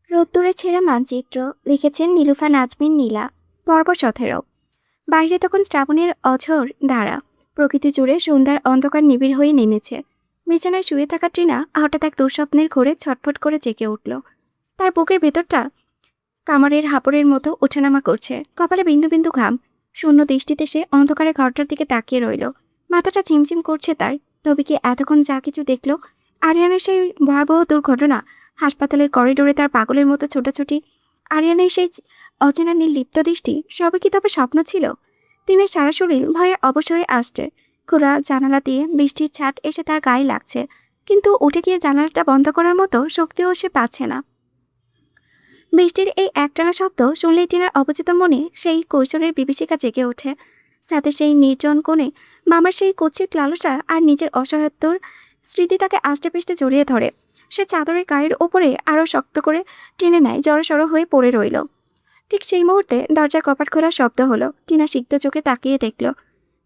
রোদ্দুরে ছেঁড়া মানচিত্র লিখেছেন নীলুফা নাজমিন নীলা। পর্ব 17। বাইরে তখন শ্রাবণের অঝোর ধারা। প্রকৃতি জুড়ে সন্ধ্যার অন্ধকার নিবিড় হয়ে নেমেছে। বিছানায় শুয়ে থাকা ট্রিনা হঠাৎ এক দুঃস্বপ্নের ঘোরে ছটফট করে জেগে উঠল। তার বুকের ভেতরটা কামারের হাপড়ের মতো ওঠানামা করছে, কপালে বিন্দু বিন্দু ঘাম। শূন্য দৃষ্টিতে সে অন্ধকারে ঘরটার দিকে তাকিয়ে রইল। মাথাটা ঝিমঝিম করছে তার। তবে কি এতক্ষণ যা কিছু দেখল, আরিয়ানের সেই ভয়াবহ দুর্ঘটনা, হাসপাতালের করিডোরে তার পাগলের মতো ছোটাছুটি, আরিয়ানের সেই অচেনা নির্লিপ্ত দৃষ্টি, সবই কি তবে স্বপ্ন ছিল? দিনের সারা শরীর ভয়ে অবশ হয়ে আসছে। খোলা জানালা দিয়ে বৃষ্টির ছাট এসে তার গায়ে লাগছে, কিন্তু উঠে গিয়ে জানালাটা বন্ধ করার মতো শক্তিও সে পাচ্ছে না। বৃষ্টির এই একটানা শব্দ শুনলেই টিনার অবচেতন মনে সেই কৈশোরের বিভীষিকা জেগে ওঠে। সাথে সেই নির্জন কোণে মামার সেই কুৎসিত লালসা আর নিজের অসহায়ত্বর স্মৃতি তাকে আষ্টে পৃষ্ঠে জড়িয়ে ধরে। সে চাদরের গায়ের ওপরে আরও শক্ত করে টেনে নেয়, জড়সড় হয়ে পড়ে রইল। ঠিক সেই মুহূর্তে দরজার কপাট খোলার শব্দ হলো। টিনা সিক্ত চোখে তাকিয়ে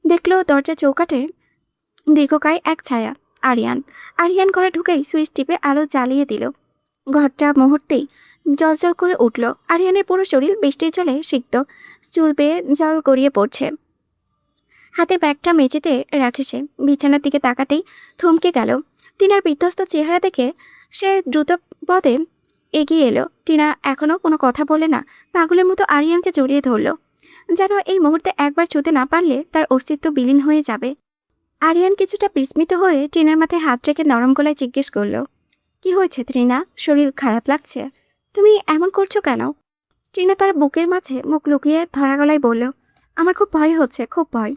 দেখল দরজার চৌকাঠে দীর্ঘকায় এক ছায়া। আরিয়ান। আরিয়ান ঘরে ঢুকেই সুইচ টিপে আলো জ্বালিয়ে দিল। ঘরটা মুহূর্তেই জলজল করে উঠল। আরিয়ানের পুরো শরীর বৃষ্টির জলে সিক্ত, চুল বেয়ে জল গড়িয়ে পড়ছে। হাতের ব্যাগটা মেঝেতে রাখে সে। বিছানার দিকে তাকাতেই থমকে গেল। টিনার বিধ্বস্ত চেহারা দেখে সে দ্রুত পদে এগিয়ে এলো। টিনা এখনো কোনো কথা বলে না, পাগলের মতো আরিয়ানকে জড়িয়ে ধরল, যেন এই মুহূর্তে একবার ছুঁতে না পারলে তার অস্তিত্ব বিলীন হয়ে যাবে। আরিয়ান কিছুটা বিস্মিত হয়ে টিনার মাথায় হাত রেখে নরম গলায় জিজ্ঞেস করল, কি হয়েছে ত্রিনা? শরীর খারাপ লাগছে? তুমি এমন করছো কেন? টিনা তার বুকের মাঝে মুখ লুকিয়ে ধরা গলায় বলল, আমার খুব ভয় হচ্ছে, খুব ভয়।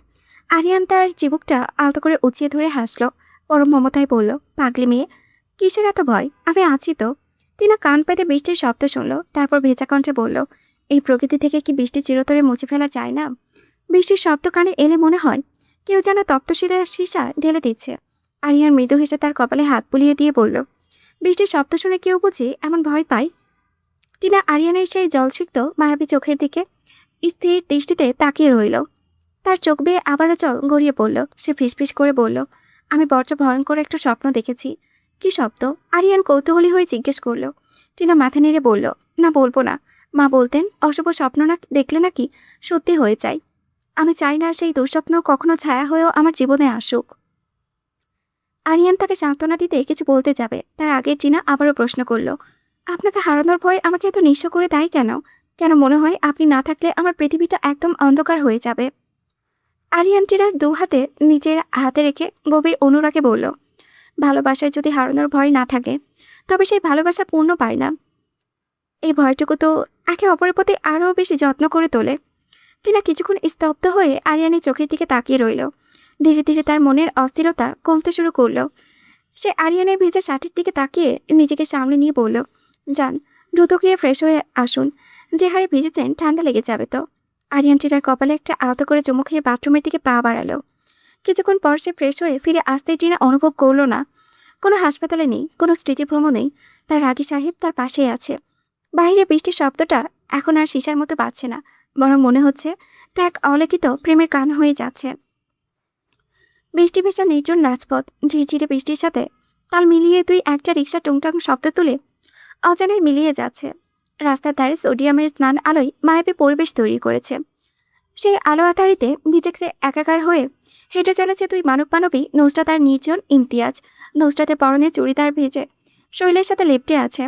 আরিয়ান তার চিবুকটা আলতো করে উঁচিয়ে ধরে হাসলো। পরম মমতায় বলল, পাগলি মেয়ে, কিসের এত ভয়? আমি আছি তো। টিনা কান পেতে বৃষ্টির শব্দ শুনল, তারপর ভেজা কণ্ঠে বলল, এই প্রকৃতি থেকে কি বৃষ্টি চিরতরে মুছে ফেলা যায় না? বৃষ্টির শব্দ কানে এলে মনে হয় কেউ যেন তপ্তশিলা সীসা ঢেলে দিচ্ছে। আরিয়ান মৃদু হেসে তার কপালে হাত বুলিয়ে দিয়ে বলল, বৃষ্টির শব্দ শুনে কেউ বুঝি এমন ভয় পায়? টিনা আরিয়ানের সেই জলসিক্ত মায়াবী চোখের দিকে স্থির দৃষ্টিতে তাকিয়ে রইল। তার চোখ বেয়ে আবারও জল গড়িয়ে পড়ল। সে ফিসফিস করে বলল, আমি বড্ড ভয়ঙ্কর একটা স্বপ্ন দেখেছি। কি শব্দ? আরিয়ান কৌতূহলী হয়ে জিজ্ঞেস করল। টিনা মাথা নেড়ে বলল, না, বলবো না। মা বলতেন অশুভ স্বপ্ন না দেখলে নাকি সত্যি হয়ে যায়। আমি চাই না সেই দুঃস্বপ্ন কখনো ছায়া হয়েও আমার জীবনে আসুক। আরিয়ান তাকে সান্ত্বনা দিতে কিছু বলতে যাবে, তার আগে টিনা আবারও প্রশ্ন করল, আপনাকে হারানোর ভয় আমাকে এত নিঃস্ব করে দেয় কেন? কেন মনে হয় আপনি না থাকলে আমার পৃথিবীটা একদম অন্ধকার হয়ে যাবে? আরিয়ান টিনার দু হাতে নিজের হাতে রেখে গভীর অনুরাগে বলল, ভালোবাসায় যদি হারানোর ভয় না থাকে, তবে সেই ভালোবাসা পূর্ণ পায় না। এই ভয়টুকু তো একে অপরের প্রতি আরও বেশি যত্ন করে তোলে। টিনা কিছুক্ষণ স্তব্ধ হয়ে আরিয়ানের চোখের দিকে তাকিয়ে রইল। ধীরে ধীরে তার মনের অস্থিরতা কমতে শুরু করল। সে আরিয়ানের ভেজা শার্টের দিকে তাকিয়ে নিজেকে সামনে নিয়ে বলল, যান, দ্রুত গিয়ে ফ্রেশ হয়ে আসুন। যে হারে ভিজেছেন ঠান্ডা লেগে যাবে তো। আরিয়ান টিনার কপালে একটা আলতো করে চুমু খেয়ে বাথরুমের দিকে পা বাড়ালো। কিছুক্ষণ পর সে ফ্রেশ হয়ে ফিরে আসতেই টিনা অনুভব করল না, কোনো হাসপাতালে নেই, কোনো স্মৃতিভ্রম নেই। তার রাগী সাহেব তার পাশেই আছে। বাইরে বৃষ্টির শব্দটা এখন আর সীসার মতো বাজছে না, বরং মনে হচ্ছে তা এক অলিখিত প্রেমের গান হয়ে যাচ্ছে। বৃষ্টি ভেজা নির্জন রাজপথ, ঝিরঝিরে বৃষ্টির সাথে তাল মিলিয়ে দুই একটা রিক্সা টুংটাং শব্দ তুলে অজানায় মিলিয়ে যাচ্ছে। রাস্তার ধারে সোডিয়ামের স্নান আলোয় মায়াবী পরিবেশ তৈরি করেছে। সেই আলো আধারিতে ভিজেতে একাকার হয়ে হেঁটে চলেছে দুই মানবী, নুসরাত আর নির্জন ইমতিয়াজ। নুসরাতের পরনে চুড়িদার ভেজে শরীরের সাথে লেপ্টে আছে।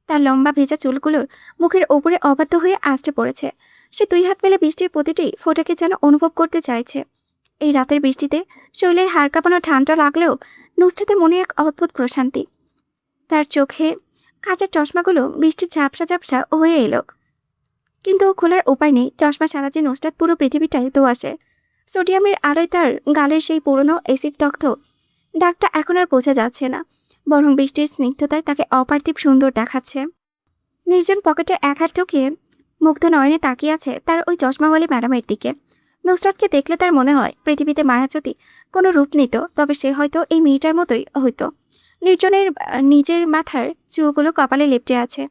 তার লম্বা ভেজা চুলগুলোর মুখের ওপরে অবাধ্য হয়ে আষ্টে পড়েছে। সে দুই হাত মেলে বৃষ্টির প্রতিটি ফোঁটাকে যেন অনুভব করতে চাইছে। এই রাতের বৃষ্টিতে শরীরের হাড় কাঁপানো ঠান্ডা লাগলেও নুসরাতের মনে এক অদ্ভুত প্রশান্তি। তার চোখে কাঁচের চশমাগুলো বৃষ্টির ঝাপসা ঝাপসা হয়ে এলো, কিন্তু খোলার উপায় নেই। চশমা সারা যে নুসরাত পুরো পৃথিবীটাই ধোঁয়াশে। সোডিয়ামের আলোয় তার গালের সেই পুরনো এসিড দগ্ধ দাগটা এখন আর বোঝা যাচ্ছে না, বরং বৃষ্টির স্নিগ্ধতায় তাকে অপার্থিব সুন্দর দেখাচ্ছে। নির্জন পকেটে এক হাত ঢুকিয়ে মুগ্ধ নয়নে তাকিয়ে আছে তার ওই চশমাওয়ালি ম্যাডামের দিকে। নুসরাতকে দেখলে তার মনে হয় পৃথিবীতে মায়া যদি কোনো রূপ নিত, তবে সে হয়তো এই মেয়েটার মতোই হইতো। নির্জনের নিজের মাথার চুলগুলো কপালে লেপ্টে আছে।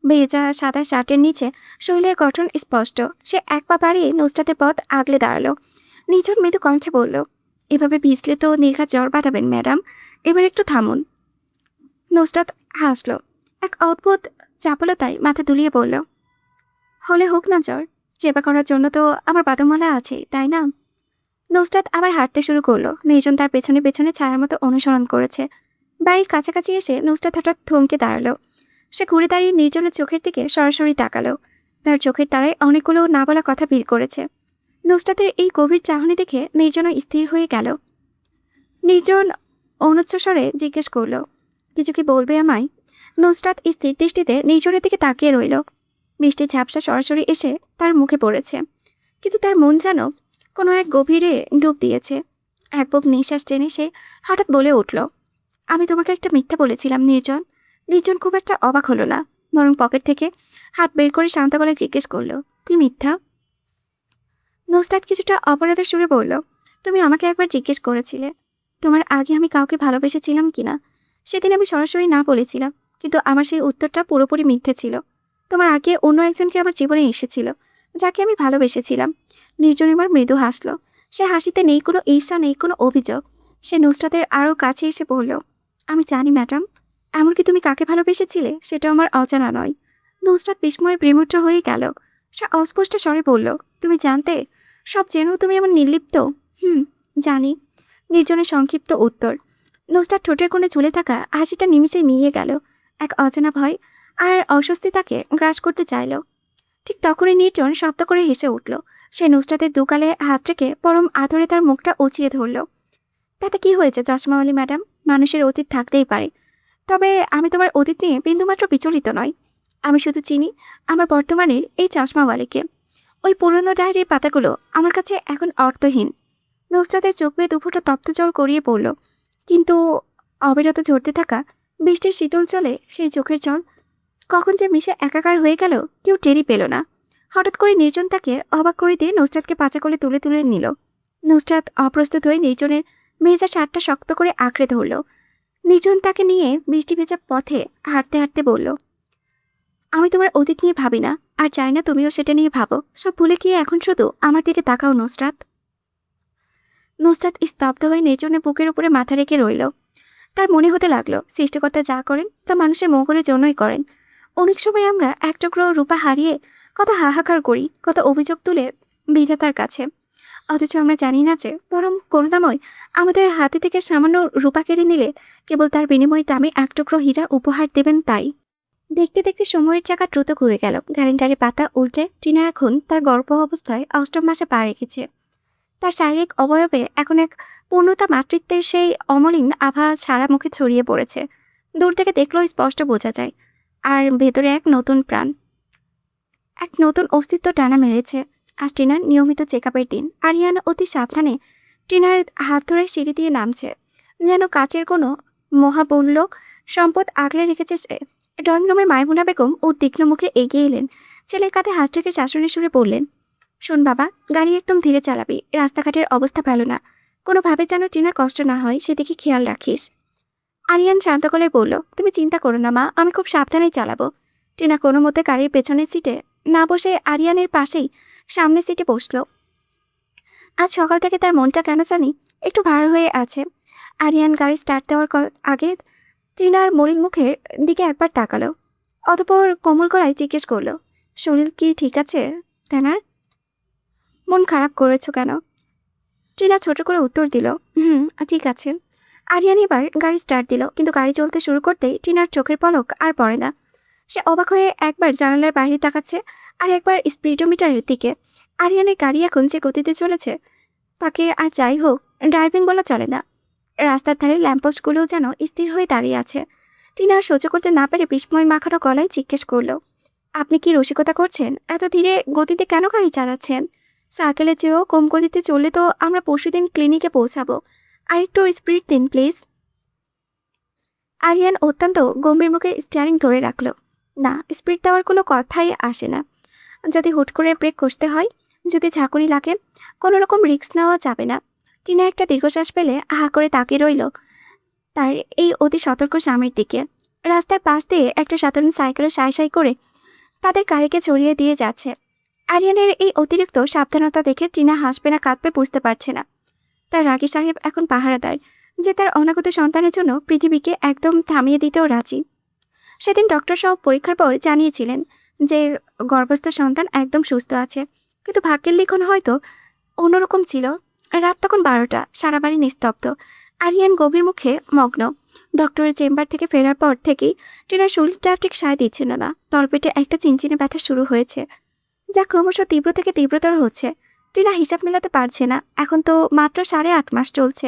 ভেজা সাদা শার্টের নিচে শরীরের গঠন স্পষ্ট। সে এক পা বাড়িয়ে নুসরাতের পথ আগলে দাঁড়ালো। নির্জন মৃদু কণ্ঠে বলল, এভাবে ভিজলে তো নির্ঘাত জ্বর বাঁধাবেন ম্যাডাম, এবার একটু থামুন। নুসরাত হাসল। এক অদ্ভুত চাপলতায় মাথা দুলিয়ে বলল, হলে হোক না জ্বর, সেবা করার জন্য তো আমার বাদমালা আছে, তাই না? নুসরাত আবার হাঁটতে শুরু করলো। নির্জন তার পেছনে পেছনে ছায়ার মতো অনুসরণ করেছে। বাড়ির কাছাকাছি এসে নুসরাত হঠাৎ থমকে দাঁড়ালো। সে ঘুরে দাঁড়িয়ে নির্জনের চোখের দিকে সরাসরি তাকালো। তার চোখের তারায় অনেকগুলো না বলা কথা ভিড় করেছে। নুসরাতের এই গভীর চাহনি দেখে নির্জনও স্থির হয়ে গেল। নির্জন অনুচ্চস্বরে জিজ্ঞেস করলো, কিছু কি বলবে আমায়? নুসরাত স্থির দৃষ্টিতে নির্জনের দিকে তাকিয়ে রইল। বৃষ্টির ঝাপসা সরাসরি এসে তার মুখে পড়েছে, কিন্তু তার মন যেন কোনো এক গভীরে ডুব দিয়েছে। এক বুক নিঃশ্বাস টেনে সে হঠাৎ বলে উঠল, আমি তোমাকে একটা মিথ্যা বলেছিলাম নির্জন। নির্জন খুব একটা অবাক হলো না, বরং পকেট থেকে হাত বের করে শান্ত গলায় জিজ্ঞেস করলো, কি মিথ্যা? নুসরাত কিছুটা অপরাধের সুরে বলল, তুমি আমাকে একবার জিজ্ঞেস করেছিলে তোমার আগে আমি কাউকে ভালোবেসেছিলাম কিনা। সেদিন আমি সরাসরি না বলেছিলাম, কিন্তু আমার সেই উত্তরটা পুরোপুরি মিথ্যে ছিল। তোমার আগে অন্য একজনকে আমার জীবনে এসেছিল, যাকে আমি ভালোবেসেছিলাম। নির্জন এবার মৃদু হাসল। সে হাসিতে নেই কোনো ঈর্ষা, নেই কোনো অভিযোগ। সে নুসরাতের আরও কাছে এসে বলল, আমি জানি ম্যাডাম, এমনকি তুমি কাকে ভালোবেসেছিলে সেটা আমার অজানা নয়। নুসরাত বিস্ময়ে বিমূর্ত হয়ে গেল। সে অস্পষ্ট স্বরে বলল, তুমি জানতে? সব জেনেও তুমি এমন নির্লিপ্ত? জানি, নির্জনের সংক্ষিপ্ত উত্তর। নুসরাত ঠোঁটের কোণে ঝুলে থাকা হাসিটা নিমিষেই মিলিয়ে গেল। এক অজানা ভয় আর অস্বস্তি তাকে গ্রাস করতে চাইল। ঠিক তখনই নির্জন শব্দ করে হেসে উঠল। সে নুসরাতের দুকালে হাত রেখে পরম আদরে তার মুখটা উঁচিয়ে ধরল। তাতে কি হয়েছে চশমাওয়ালি ম্যাডাম, মানুষের অতীত থাকতেই পারে। তবে আমি তোমার অতীত নিয়ে বিন্দুমাত্র বিচলিত নয়। আমি শুধু চিনি আমার বর্তমানের এই চশমাওয়ালিকে। ওই পুরনো ডায়েরির পাতাগুলো আমার কাছে এখন অর্থহীন। নুসরাতের চোখ বেয়ে দুফোঁটা তপ্ত জল গড়িয়ে পড়ল। কিন্তু অবিরত ঝরতে থাকা বৃষ্টির শীতল জলে সেই চোখের জল কখন যে মিশে একাকার হয়ে গেল কেউ টেরই পেল না। হঠাৎ করে নির্জন তাকে অবাক করে দিয়ে নুসরাতকে পাচা কোলে তুলে তুলে নিল। নুসরাত অপ্রস্তুত হয়ে নির্জনের ভেজা শার্টটা শক্ত করে আঁকড়ে ধরল। নির্জন তাকে নিয়ে বৃষ্টি ভেজা পথে হাঁটতে হাঁটতে বলল, আমি তোমার অতীত নিয়ে ভাবি না, আর চাই না তুমিও সেটা নিয়ে ভাবো। সব ভুলে গিয়ে এখন শুধু আমার দিকে তাকাও নুসরাত। নুসরাত স্তব্ধ হয়ে নির্জনের বুকের উপরে মাথা রেখে রইল। তার মনে হতে লাগলো, সৃষ্টিকর্তা যা করেন তা মানুষের মঙ্গলের জন্যই করেন। অনেক সময় আমরা এক টুকরো রূপা হারিয়ে কত হাহাকার করি, কত অভিযোগ তুলে বিধাতার কাছে, অথচ আমরা জানি না যে পরম করুণাময় আমাদের হাতে থেকে সামান্য রূপা কেড়ে নিলে কেবল তার বিনিময়ে দামে এক টুকরো হীরা উপহার দেবেন। তাই দেখতে দেখতে সময়ের চাকা দ্রুত ঘুরে গেল। ক্যালেন্ডারের পাতা উল্টে টিনা এখন তার গর্ভ অবস্থায় ৮ম মাসে পা রেখেছে। তার শারীরিক অবয়বে এখন এক পূর্ণতা মাতৃত্বের সেই অমলিন আভা সারা মুখে ছড়িয়ে পড়েছে। দূর থেকে দেখলেও স্পষ্ট বোঝা যায়। আর ভেতরে এক নতুন প্রাণ, এক নতুন অস্তিত্ব টানা মেরেছে। আজ টিনার নিয়মিত চেকআপের দিন। আরিয়ানা অতি সাবধানে টিনার হাত ধরে সিঁড়ি দিয়ে নামছে, যেন কাচের কোনো মহাবল্য সম্পদ আগলে রেখেছে সে। ড্রয়িং রুমে মাইমুনা বেগম উদ্বিগ্ন মুখে এগিয়ে এলেন। ছেলের কাঁধে হাত রেখে শাসনের সুরে বললেন, শোন বাবা, গাড়ি একদম ধীরে চালাবি, রাস্তাঘাটের অবস্থা ভালো না। কোনোভাবে যেন টিনার কষ্ট না হয় সেদিকে খেয়াল রাখিস। আরিয়ান শান্ত গলায় বলল, তুমি চিন্তা করো না মা, আমি খুব সাবধানেই চালাবো। টিনা কোনো মতে গাড়ির পেছনের সিটে না বসে আরিয়ানের পাশেই সামনের সিটে বসল। আজ সকাল থেকে তার মনটা কেন জানি একটু ভার হয়ে আছে। আরিয়ান গাড়ি স্টার্ট দেওয়ার আগে টিনার মলিন মুখের দিকে একবার তাকালো। অতঃপর কোমল গলায় জিজ্ঞেস করলো, শরীর কি ঠিক আছে তেনার? মন খারাপ করেছো কেন? টিনা ছোট করে উত্তর দিল, ঠিক আছে। আরিয়ান এবার গাড়ি স্টার্ট দিল, কিন্তু গাড়ি চলতে শুরু করতেই টিনার চোখের পলক আর পড়ে না। সে অবাক হয়ে একবার জানালার বাইরে তাকাচ্ছে, আর একবার স্পিডোমিটারের দিকে। আরিয়ানের গাড়ি এখন যে গতিতে চলেছে তাকে আর যাই হোক ড্রাইভিং বলা চলে না। রাস্তার ধারে ল্যাম্পপোস্টগুলোও যেন স্থির হয়ে দাঁড়িয়ে আছে। টিনা আর সহ্য করতে না পেরে বিস্ময় মাখানো গলায় জিজ্ঞেস করল, আপনি কি রসিকতা করছেন? এত ধীরে গতিতে কেন গাড়ি চালাচ্ছেন? সাইকেলের চেয়েও কম গতিতে চললে তো আমরা পরশুদিন ক্লিনিকে পৌঁছাবো। আর একটু স্পিড দিন প্লিজ। আরিয়ান অত্যন্ত গম্ভীর মুখে স্টিয়ারিং ধরে রাখল। না, স্পিড দেওয়ার কোনো কথাই আসে না। যদি হুট করে ব্রেক কষতে হয়, যদি ঝাঁকুনি লাগে, কোনো রকম রিস্ক নেওয়া যাবে না। টিনা একটা দীর্ঘশ্বাস পেলে হা করে তাকিয়ে রইল তার এই অতি সতর্ক স্বামীর দিকে। রাস্তার পাশ দিয়ে একটা সাধারণ সাইকেলে সাই সাই করে তাদের গাড়িকে ছড়িয়ে দিয়ে যাচ্ছে। আরিয়ানের এই অতিরিক্ত সাবধানতা দেখে টিনা হাসবে না কাঁদবে বুঝতে পারছে না। তার রাগী সাহেব এখন পাহারাদার, যে তার অনাগত সন্তানের জন্য পৃথিবীকে একদম থামিয়ে দিতেও রাজি। সেদিন ডক্টর সহ পরীক্ষার পর জানিয়েছিলেন যে গর্ভস্থ সন্তান একদম সুস্থ আছে, কিন্তু ভাগ্যের লিখন হয়তো অন্যরকম ছিল। রাত তখন 12টা, সারা বাড়ি নিস্তব্ধ। আরিয়ান গভীর মুখে মগ্ন। ডক্টরের চেম্বার থেকে ফেরার পর থেকেই টিনার শরীরটা ঠিক সায় দিচ্ছিল না। তলপেটে একটা চিনচিনে ব্যথা শুরু হয়েছে, যা ক্রমশ তীব্র থেকে তীব্রতর হচ্ছে। টিনা হিসাব মেলাতে পারছে না, এখন তো মাত্র 8.5 মাস চলছে।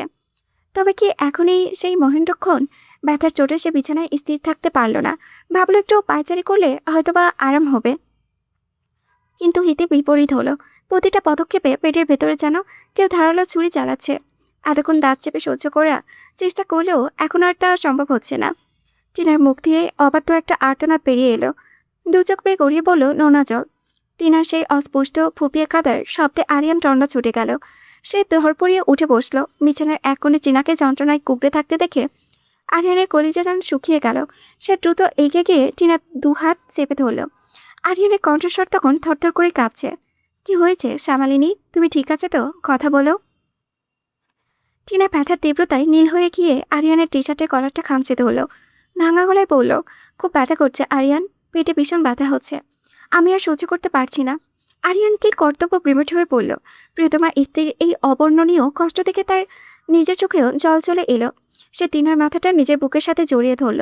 তবে কি এখনই সেই মহেন্দ্রক্ষণ? ব্যথার চোটে সে বিছানায় স্থির থাকতে পারল না। ভাবলো একটু পায়চারি করলে হয়তোবা আরাম হবে, কিন্তু হিতে বিপরীত হলো। প্রতিটা পদক্ষেপে পেটের ভেতরে যেন কেউ ধারালো ছুরি চালাচ্ছে। এতক্ষণ দাঁত চেপে সহ্য করা চেষ্টা করলেও এখন আর তা সম্ভব হচ্ছে না। টিনার মুখ দিয়ে অবাধ্য একটা আর্তনাদ বেরিয়ে এলো। দু চোখ বেয়ে গড়িয়ে বলল নোনা জল। টিনার সেই অস্পষ্ট ফুপিয়ে কাদার শব্দে আরিয়ান টন্ডা ছুটে গেল। সে ধরপড়িয়ে উঠে বসলো। বিছানার এক কোণে টিনাকে যন্ত্রণায় কুঁকড়ে থাকতে দেখে আরিয়ানের কলিজা যেন শুকিয়ে গেল। সে দ্রুত এগিয়ে গিয়ে টিনার দুহাত চেপে ধরল। আরিয়ানের কণ্ঠস্বর তখন থরথর করে কাঁপছে। কি হয়েছে শ্যামালিনী, তুমি ঠিক আছে তো? কথা বলো। টিনা ব্যথার তীব্রতায় নীল হয়ে গিয়ে আরিয়ানের টি শার্টের কলারটা খামচে ধরল। ভাঙা গলায় বলল, খুব ব্যথা করছে আরিয়ান, পেটে ভীষণ ব্যথা হচ্ছে, আমি আর সহ্য করতে পারছি না। আরিয়ানকে কর্তব্য বিমূঢ় হয়ে পড়ল। প্রিয়তমা স্ত্রীর এই অবর্ণনীয় কষ্ট দেখে তার নিজের চোখেও জল চলে এলো। সে টিনার মাথাটা নিজের বুকের সাথে জড়িয়ে ধরল,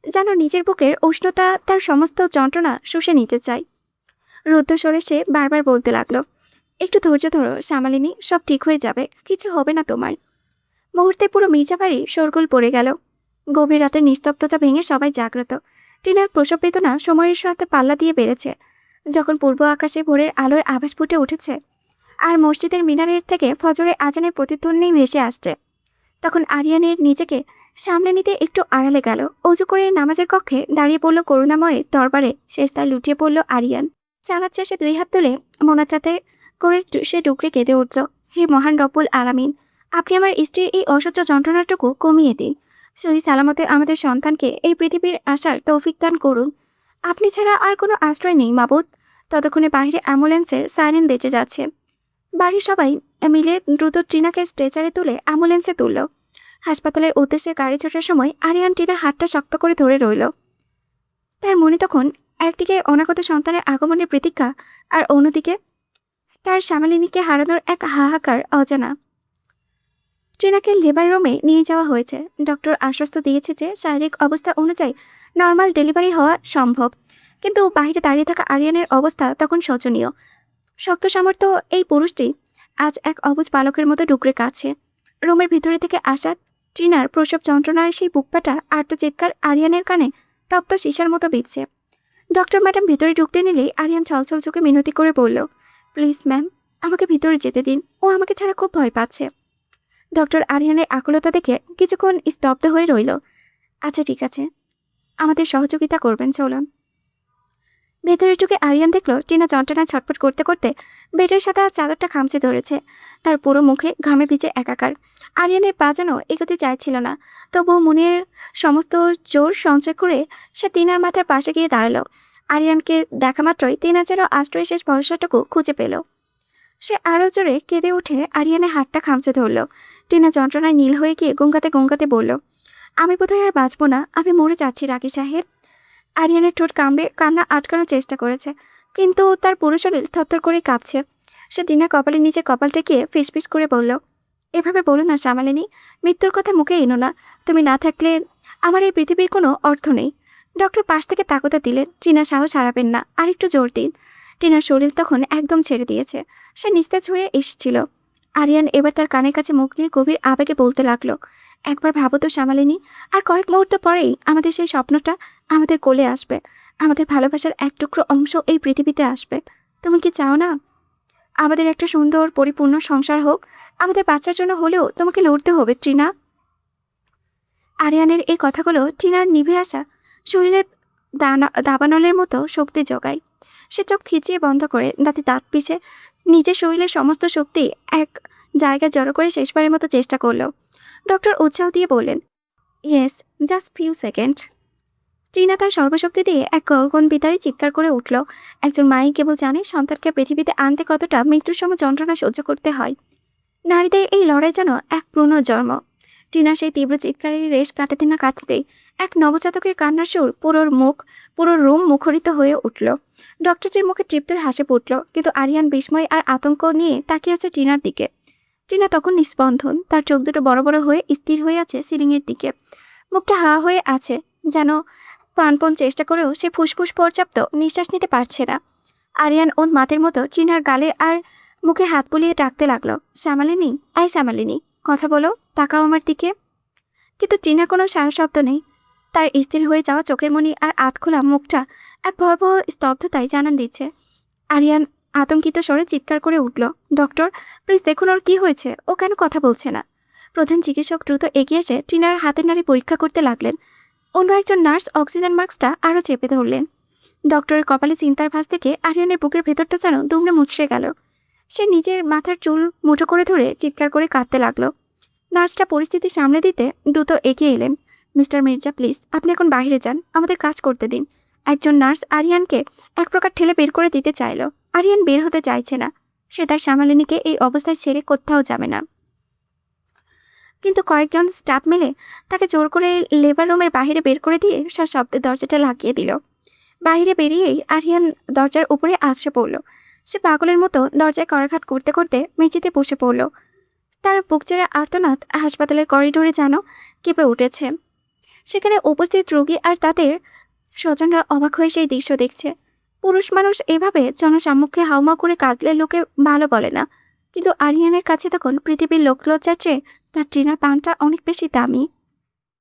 যেন নিজের বুকের উষ্ণতা তার সমস্ত যন্ত্রণা শুষে নিতে চায়। রুদ্ধস্বরে সে বারবার বলতে লাগলো, একটু ধৈর্য ধরো শ্যামালিনী, সব ঠিক হয়ে যাবে, কিছু হবে না তোমার। মুহূর্তে পুরো মির্জাবাড়ি শোরগোল পড়ে গেল। গভীর রাতের নিস্তব্ধতা ভেঙে সবাই জাগ্রত। টিনার প্রসব বেদনা সময়ের সাথে পাল্লা দিয়ে বেড়েছে। যখন পূর্ব আকাশে ভোরের আলোর আভাস ফুটে উঠেছে আর মসজিদের মিনারের থেকে ফজরের আজানের প্রতিধ্বনি ভেসে আসছে, তখন আরিয়ানের নিজেকে সামলে নিতে একটু আড়ালে গেল। অজু করে নামাজের কক্ষে দাঁড়িয়ে পড়ল করুণাময়ের দরবারে। শেষদায় লুটিয়ে পড়ল আরিয়ান। সালাদ শেষে 2 হাত তুলে মোনাজাতে করে সে ডুকরে কেঁদে উঠল, হে মহান রব্বুল আলামিন, আপনি আমার স্ত্রীর এই অসহ্য যন্ত্রণাটুকু কমিয়ে দিন। সহি সালামতে আমাদের সন্তানকে এই পৃথিবীর আসার তৌফিক দান করুন। আপনি ছাড়া আর কোনো আশ্রয় নেই মাবুদ। ততক্ষণে বাইরে অ্যাম্বুলেন্সের সাইরেন বেঁচে যাচ্ছে। বাড়ির সবাই মিলে দ্রুত টিনাকে স্ট্রেচারে তুলে অ্যাম্বুলেন্সে তুলল। হাসপাতালের উদ্দেশ্যে গাড়ি ছোটার সময় আরিয়ান টিনার হাতটা শক্ত করে ধরে রইল। তার মনে তখন একদিকে অনাগত সন্তানের আগমনের প্রতীক্ষা, আর অন্যদিকে তার শ্যামালিনীকে হারানোর এক হাহাকার অজানা। টিনাকে লেবার রুমে নিয়ে যাওয়া হয়েছে। ডক্টর আশ্বস্ত দিয়েছে যে শারীরিক অবস্থা অনুযায়ী নর্মাল ডেলিভারি হওয়া সম্ভব, কিন্তু বাইরে দাঁড়িয়ে থাকা আরিয়ানের অবস্থা তখন শোচনীয়। শক্ত সামর্থ্য এই পুরুষটি আজ এক অবুঝ বালকের মতো ডুকরে কাছে। রুমের ভিতরে থেকে আসা টিনার প্রসব যন্ত্রণার সেই বুকপাটা আর্তচিৎকার আরিয়ানের কানে তপ্ত সীসার মতো বিঁধছে। ডক্টর ম্যাডাম ভিতরে ঢুকতে নিলেই আরিয়ান ছলছল চোখে মিনতি করে বলল, প্লিজ ম্যাম, আমাকে ভিতরে যেতে দিন, ও আমাকে ছাড়া খুব ভয় পাচ্ছে। ডক্টর আরিয়ানের আকুলতা দেখে কিছুক্ষণ স্তব্ধ হয়ে রইল। আচ্ছা ঠিক আছে, আমাদের সহযোগিতা করবেন, চলুন। ভেতরে ঢুকে আরিয়ান দেখল টিনা যন্ত্রণায় ছটফট করতে করতে বেডের সাদা চাদরটা খামচে ধরেছে। তার পুরো মুখে ঘামে ভিজে একাকার। আরিয়ানের পা যেন এগোতে চাইছিল না, তবুও মনের সমস্ত জোর সঞ্চয় করে সে টিনার মাথার পাশে গিয়ে দাঁড়ালো। আরিয়ানকে দেখা মাত্রই টিনা যেন আশ্রয়ের শেষ ভরসাটুকু খুঁজে পেল। সে আরও জোরে কেঁদে উঠে আরিয়ানের হাতটা খামচে ধরল। টিনা যন্ত্রণায় নীল হয়ে গিয়ে গঙ্গাতে গঙ্গাতে বলল, আমি বোধহয় আর বাঁচব না, আমি মরে যাচ্ছি রাকি সাহেব। আরিয়ানের ঠোঁট কামড়ে কান্না আটকানোর চেষ্টা করেছে, কিন্তু তার পুরো শরীর থরথর করে কাঁপছে। সে টিনার কপালের নিচে কপাল টেকিয়ে ফিসফিস করে বলল, এভাবে বলো না শ্যামালিনী, মৃত্যুর কথা মুখে এনো না। তুমি না থাকলে আমার এই পৃথিবীর কোনো অর্থ নেই। ডক্টর পাশ থেকে তাকতা দিলেন, টিনা সাহস হারাবেন না, আর একটু জোর দিন। টিনার শরীর তখন একদম ছেড়ে দিয়েছে, সে নিস্তেজ হয়ে এসেছিল। আরিয়ান এবার তার কানের কাছে মুখ নিয়ে গভীর আবেগে বলতে লাগলো, একবার ভাবো তো শ্যামালিনী, আর কয়েক মুহূর্ত পরেই আমাদের সেই স্বপ্নটা আমাদের কোলে আসবে। আমাদের ভালোবাসার এক টুকরো অংশ এই পৃথিবীতে আসবে। তুমি কি চাও না আমাদের একটা সুন্দর পরিপূর্ণ সংসার হোক? আমাদের বাচ্চার জন্য হলেও তোমাকে লড়তে হবে টিনা। আরিয়ানের এই কথাগুলো টিনার নিভে আসা শরীরে দাবানলের মতো শক্তি জোগায়। সে চোখ খিচিয়ে বন্ধ করে দাঁতে দাঁত পিষে নিজের শরীরের সমস্ত শক্তি এক জায়গায় জড়ো করে শেষবারের মতো চেষ্টা করলো। ডক্টর উৎসাহ দিয়ে বললেন, yes, just few second. Tina তার সর্বশক্তি দিয়ে এক গগন বিতাড়ি চিৎকার করে উঠল। একজন মাই কেবল জানে সন্তানকে পৃথিবীতে আনতে কতটা মৃত্যুর সময় যন্ত্রণা সহ্য করতে হয়। নারীদের এই লড়াই যেন এক পুনর্জন্ম। টিনা সেই তীব্র চিৎকারের রেশ কাটাতে না কাটতেই এক নবজাতকের কান্নার সুর পুরো রুম মুখরিত হয়ে উঠল। ডক্টরটির মুখে তৃপ্তির হাসি ফুটল, কিন্তু আরিয়ান বিস্ময় আর আতঙ্ক নিয়ে তাকিয়ে আছে টিনার দিকে। টিনা তখন নিস্পন্দন, তার চোখ দুটো বড় বড় হয়ে স্থির হয়ে আছে সিলিংয়ের দিকে। মুখটা হাঁ হয়ে আছে, যেন প্রাণপণ চেষ্টা করেও সে ফুসফুস পর্যাপ্ত নিঃশ্বাস নিতে পারছে না। আরিয়ান ওর মাতের মতো টিনার গালে আর মুখে হাত বুলিয়ে ডাকতে লাগলো, শ্যামালিনী, আয় শ্যামালিনী, কথা বলো, তাকাও আমার দিকে। কিন্তু টিনার কোনো সারা শব্দ নেই। তার স্থির হয়ে যাওয়া চোখের মণি আর আধখোলা মুখটা এক ভয়াবহ স্তব্ধতায় জানান দিচ্ছে। আরিয়ান আতঙ্কিত স্বরে চিৎকার করে উঠল, ডক্টর, প্লিজ দেখুন ওর কি হয়েছে, ও কেন কথা বলছে না। প্রধান চিকিৎসক দ্রুত এগিয়ে এসে টিনার হাতের নাড়ি পরীক্ষা করতে লাগলেন। অন্য একজন নার্স অক্সিজেন মাস্কটা আরও চেপে ধরলেন। ডক্টরের কপালে চিন্তার ভাঁজ থেকে আরিয়ানের বুকের ভেতরটা যেন দুমড়ে মুচড়ে গেল। সে নিজের মাথার চুল মুঠো করে ধরে চিৎকার করে কাঁদতে লাগলো। নার্সটা পরিস্থিতি সামলে দিতে দ্রুত এগিয়ে এলেন। মিস্টার মির্জা, প্লিজ আপনি এখন বাইরে যান, আমাদের কাজ করতে দিন। একজন নার্স আরিয়ানকে এক প্রকার ঠেলে বের করে দিতে চাইল। আরিয়ান বের হতে চাইছে না, সে তার শ্যামালিনীকে এই অবস্থায় ছেড়ে কোথাও যাবে না। কিন্তু কয়েকজন স্টাফ মিলে তাকে জোর করে লেবার রুমের বাইরে বের করে দিয়ে শব্দে দরজাটা লাগিয়ে দিল। বাইরে বেরিয়েই আরিয়ান দরজার উপরে আছড়ে পড়ল। সে পাগলের মতো দরজায় করাঘাত করতে করতে মেঝেতে বসে পড়ল। তার বুক চেরা আর্তনাদ হাসপাতালের করিডোরে যেন কেঁপে উঠেছে। সেখানে উপস্থিত রোগী আর তাদের স্বজনরা অবাক হয়ে সেই দৃশ্য দেখছে। পুরুষ মানুষ এভাবে জনসম্মুখে হাউমাউ করে কাঁদলে লোকে ভালো বলে না, কিন্তু আরিয়ানের কাছে তখন পৃথিবীর লোকলজ্জার চেয়ে তার টিনার প্রাণটা অনেক বেশি দামি।